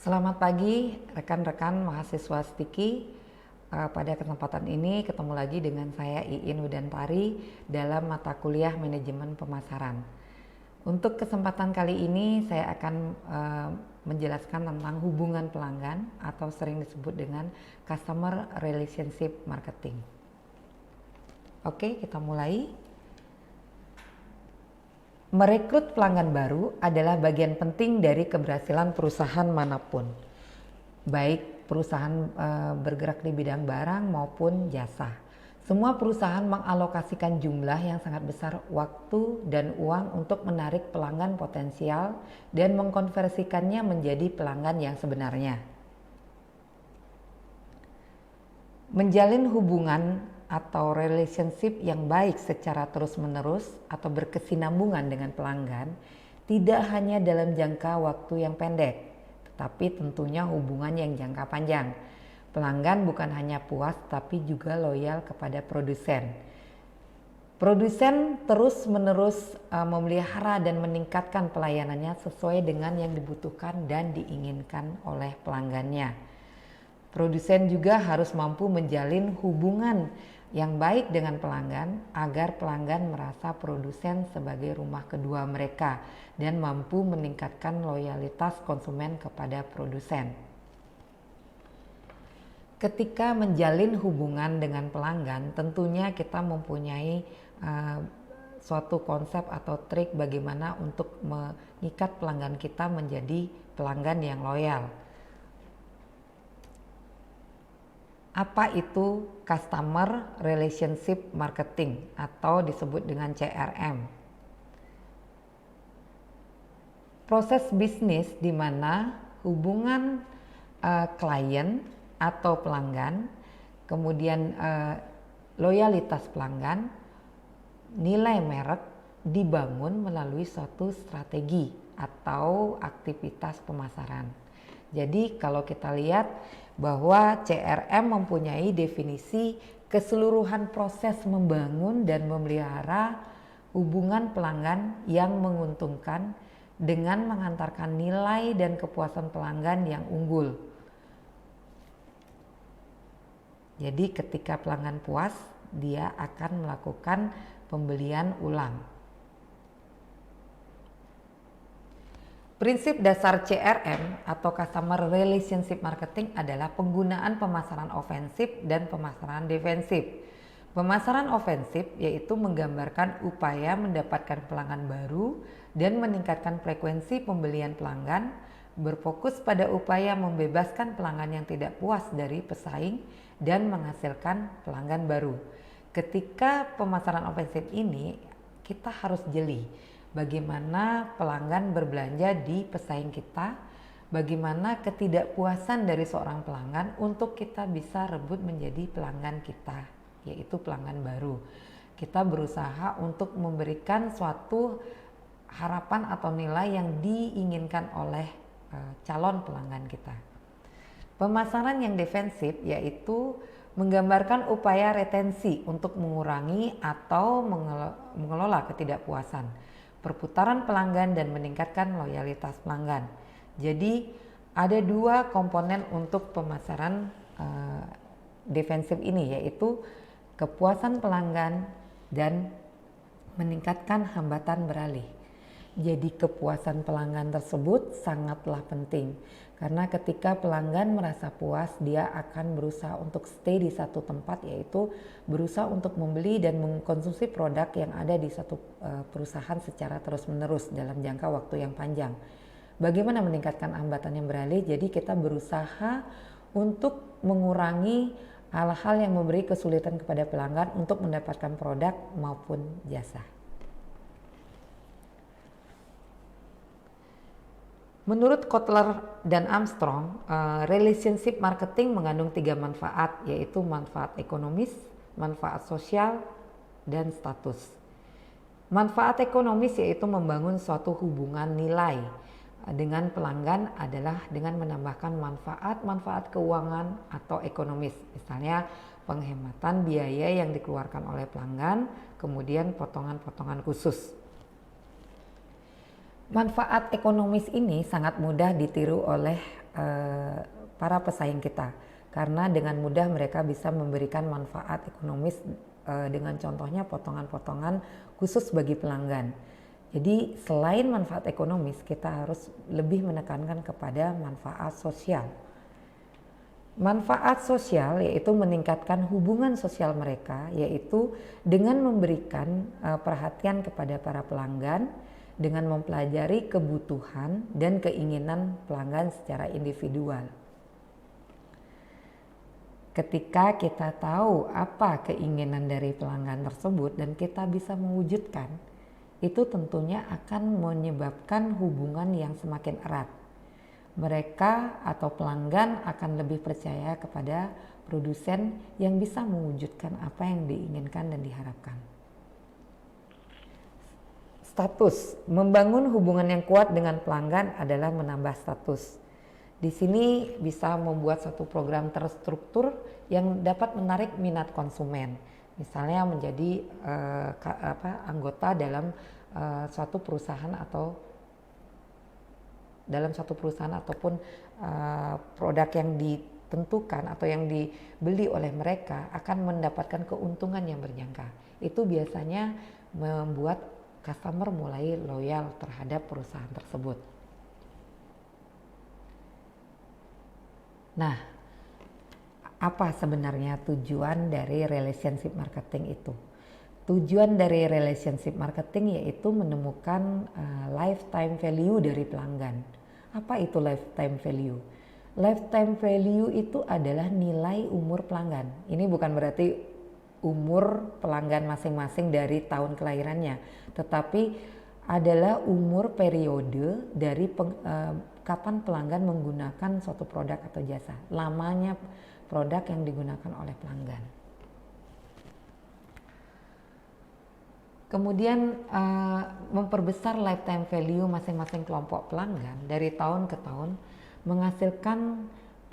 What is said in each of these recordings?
Selamat pagi rekan-rekan mahasiswa Stiki. Pada kesempatan ini ketemu lagi dengan saya Iin Widantari dalam mata kuliah manajemen pemasaran. Untuk kesempatan kali ini saya akan menjelaskan tentang hubungan pelanggan atau sering disebut dengan customer relationship marketing. Oke, kita mulai. Merekrut pelanggan baru adalah bagian penting dari keberhasilan perusahaan manapun, baik perusahaan bergerak di bidang barang maupun jasa. Semua perusahaan mengalokasikan jumlah yang sangat besar waktu dan uang untuk menarik pelanggan potensial dan mengkonversikannya menjadi pelanggan yang sebenarnya. Menjalin hubungan atau relationship yang baik secara terus-menerus atau berkesinambungan dengan pelanggan tidak hanya dalam jangka waktu yang pendek, tetapi tentunya hubungan yang jangka panjang. Pelanggan bukan hanya puas tapi juga loyal kepada produsen. Produsen terus-menerus memelihara dan meningkatkan pelayanannya sesuai dengan yang dibutuhkan dan diinginkan oleh pelanggannya. Produsen juga harus mampu menjalin hubungan yang baik dengan pelanggan agar pelanggan merasa produsen sebagai rumah kedua mereka dan mampu meningkatkan loyalitas konsumen kepada produsen. Ketika menjalin hubungan dengan pelanggan, tentunya kita mempunyai suatu konsep atau trik bagaimana untuk mengikat pelanggan kita menjadi pelanggan yang loyal. Apa itu Customer Relationship Marketing atau disebut dengan CRM? Proses bisnis di mana hubungan klien atau pelanggan, kemudian loyalitas pelanggan, nilai merek dibangun melalui suatu strategi atau aktivitas pemasaran. Jadi kalau kita lihat bahwa CRM mempunyai definisi keseluruhan proses membangun dan memelihara hubungan pelanggan yang menguntungkan dengan mengantarkan nilai dan kepuasan pelanggan yang unggul. Jadi ketika pelanggan puas, dia akan melakukan pembelian ulang. Prinsip dasar CRM atau Customer Relationship Marketing adalah penggunaan pemasaran ofensif dan pemasaran defensif. Pemasaran ofensif yaitu menggambarkan upaya mendapatkan pelanggan baru dan meningkatkan frekuensi pembelian pelanggan, berfokus pada upaya membebaskan pelanggan yang tidak puas dari pesaing dan menghasilkan pelanggan baru. Ketika pemasaran ofensif ini kita harus jeli bagaimana pelanggan berbelanja di pesaing kita, bagaimana ketidakpuasan dari seorang pelanggan untuk kita bisa rebut menjadi pelanggan kita, yaitu pelanggan baru. Kita berusaha untuk memberikan suatu harapan atau nilai yang diinginkan oleh calon pelanggan kita. Pemasaran yang defensif yaitu menggambarkan upaya retensi untuk mengurangi atau mengelola ketidakpuasan, perputaran pelanggan dan meningkatkan loyalitas pelanggan. Jadi ada dua komponen untuk pemasaran defensif ini, yaitu kepuasan pelanggan dan meningkatkan hambatan beralih. Jadi kepuasan pelanggan tersebut sangatlah penting karena ketika pelanggan merasa puas, dia akan berusaha untuk stay di satu tempat, yaitu berusaha untuk membeli dan mengkonsumsi produk yang ada di satu perusahaan secara terus-menerus dalam jangka waktu yang panjang. Bagaimana meningkatkan hambatan yang beralih? Jadi kita berusaha untuk mengurangi hal-hal yang memberi kesulitan kepada pelanggan untuk mendapatkan produk maupun jasa. Menurut Kotler dan Armstrong, relationship marketing mengandung 3 manfaat, yaitu manfaat ekonomis, manfaat sosial, dan status. Manfaat ekonomis yaitu membangun suatu hubungan nilai dengan pelanggan adalah dengan menambahkan manfaat-manfaat keuangan atau ekonomis, misalnya penghematan biaya yang dikeluarkan oleh pelanggan, kemudian potongan-potongan khusus. Manfaat ekonomis ini sangat mudah ditiru oleh para pesaing kita, karena dengan mudah mereka bisa memberikan manfaat ekonomis dengan contohnya potongan-potongan khusus bagi pelanggan. Jadi selain manfaat ekonomis, kita harus lebih menekankan kepada manfaat sosial. Manfaat sosial yaitu meningkatkan hubungan sosial mereka, yaitu dengan memberikan perhatian kepada para pelanggan, dengan mempelajari kebutuhan dan keinginan pelanggan secara individual. Ketika kita tahu apa keinginan dari pelanggan tersebut dan kita bisa mewujudkan, itu tentunya akan menyebabkan hubungan yang semakin erat. Mereka atau pelanggan akan lebih percaya kepada produsen yang bisa mewujudkan apa yang diinginkan dan diharapkan. Status, membangun hubungan yang kuat dengan pelanggan adalah menambah status. Di sini bisa membuat satu program terstruktur yang dapat menarik minat konsumen. Misalnya menjadi anggota dalam suatu perusahaan ataupun produk yang ditentukan atau yang dibeli oleh mereka akan mendapatkan keuntungan yang berjangka. Itu biasanya membuat customer mulai loyal terhadap perusahaan tersebut. Nah, apa sebenarnya tujuan dari relationship marketing itu? Tujuan dari relationship marketing yaitu menemukan lifetime value dari pelanggan. Apa itu lifetime value? Lifetime value itu adalah nilai umur pelanggan. Ini bukan berarti umur pelanggan masing-masing dari tahun kelahirannya, tetapi adalah umur periode dari kapan pelanggan menggunakan suatu produk atau jasa, lamanya produk yang digunakan oleh pelanggan. Kemudian memperbesar lifetime value masing-masing kelompok pelanggan dari tahun ke tahun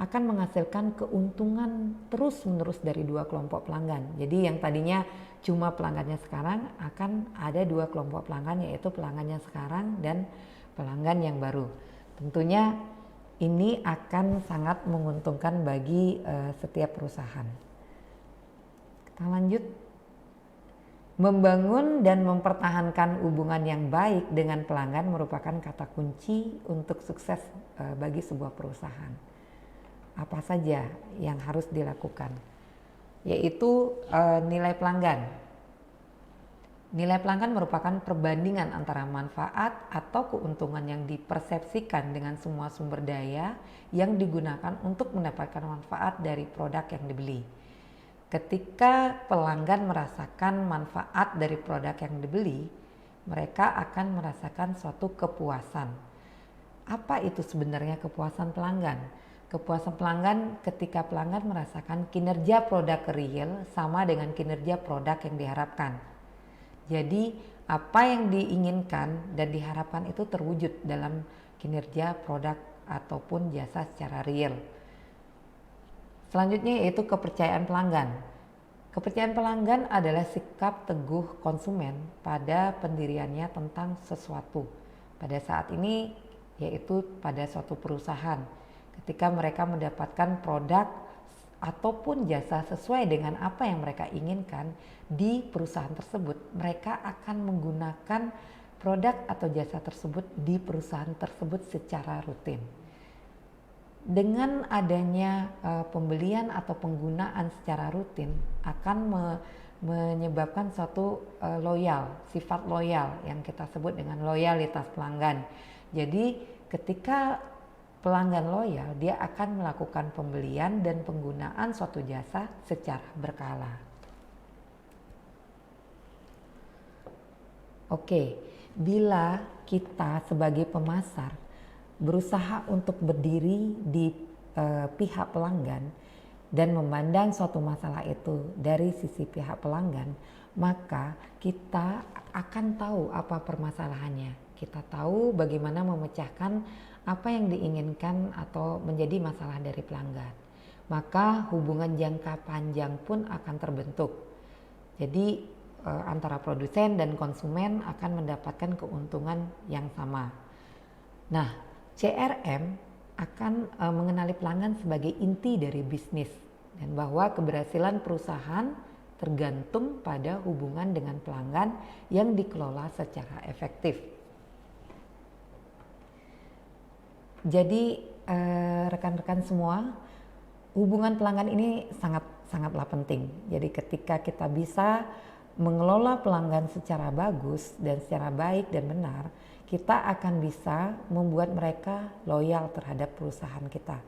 akan menghasilkan keuntungan terus-menerus dari dua kelompok pelanggan. Jadi yang tadinya cuma pelanggannya sekarang akan ada dua kelompok pelanggan, yaitu pelanggannya sekarang dan pelanggan yang baru. Tentunya ini akan sangat menguntungkan bagi setiap perusahaan. Kita lanjut. Membangun dan mempertahankan hubungan yang baik dengan pelanggan merupakan kata kunci untuk sukses bagi sebuah perusahaan. Apa saja yang harus dilakukan? Yaitu nilai pelanggan. Nilai pelanggan merupakan perbandingan antara manfaat atau keuntungan yang dipersepsikan dengan semua sumber daya yang digunakan untuk mendapatkan manfaat dari produk yang dibeli. Ketika pelanggan merasakan manfaat dari produk yang dibeli, mereka akan merasakan suatu kepuasan. Apa itu sebenarnya kepuasan pelanggan? Kepuasan pelanggan ketika pelanggan merasakan kinerja produk real sama dengan kinerja produk yang diharapkan. Jadi apa yang diinginkan dan diharapkan itu terwujud dalam kinerja produk ataupun jasa secara real. Selanjutnya yaitu kepercayaan pelanggan. Kepercayaan pelanggan adalah sikap teguh konsumen pada pendiriannya tentang sesuatu. Pada saat ini yaitu pada suatu perusahaan. Ketika mereka mendapatkan produk ataupun jasa sesuai dengan apa yang mereka inginkan di perusahaan tersebut, mereka akan menggunakan produk atau jasa tersebut di perusahaan tersebut secara rutin. Dengan adanya pembelian atau penggunaan secara rutin akan menyebabkan suatu sifat loyal yang kita sebut dengan loyalitas pelanggan. Jadi ketika pelanggan loyal, dia akan melakukan pembelian dan penggunaan suatu jasa secara berkala. Oke, bila kita sebagai pemasar berusaha untuk berdiri di pihak pelanggan dan memandang suatu masalah itu dari sisi pihak pelanggan, maka kita akan tahu apa permasalahannya. Kita tahu bagaimana memecahkan apa yang diinginkan atau menjadi masalah dari pelanggan. Maka hubungan jangka panjang pun akan terbentuk. Jadi antara produsen dan konsumen akan mendapatkan keuntungan yang sama. Nah, CRM akan mengenali pelanggan sebagai inti dari bisnis dan bahwa keberhasilan perusahaan tergantung pada hubungan dengan pelanggan yang dikelola secara efektif. Jadi rekan-rekan semua, hubungan pelanggan ini sangatlah penting. Jadi ketika kita bisa mengelola pelanggan secara bagus dan secara baik dan benar, kita akan bisa membuat mereka loyal terhadap perusahaan kita.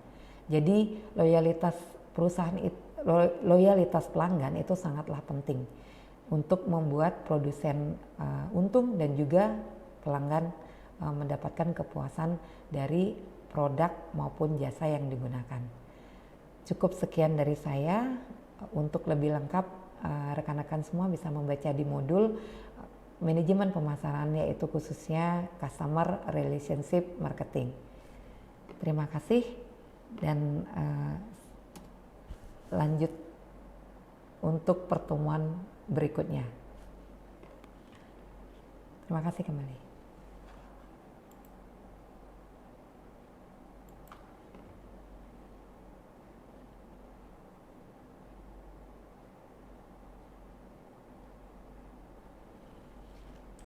Jadi loyalitas pelanggan itu sangatlah penting untuk membuat produsen untung dan juga pelanggan mendapatkan kepuasan dari produk maupun jasa yang digunakan. Cukup sekian dari saya. Untuk lebih lengkap rekan-rekan semua bisa membaca di modul manajemen pemasaran, yaitu khususnya Customer Relationship Marketing. Terima kasih dan lanjut untuk pertemuan berikutnya. Terima kasih kembali.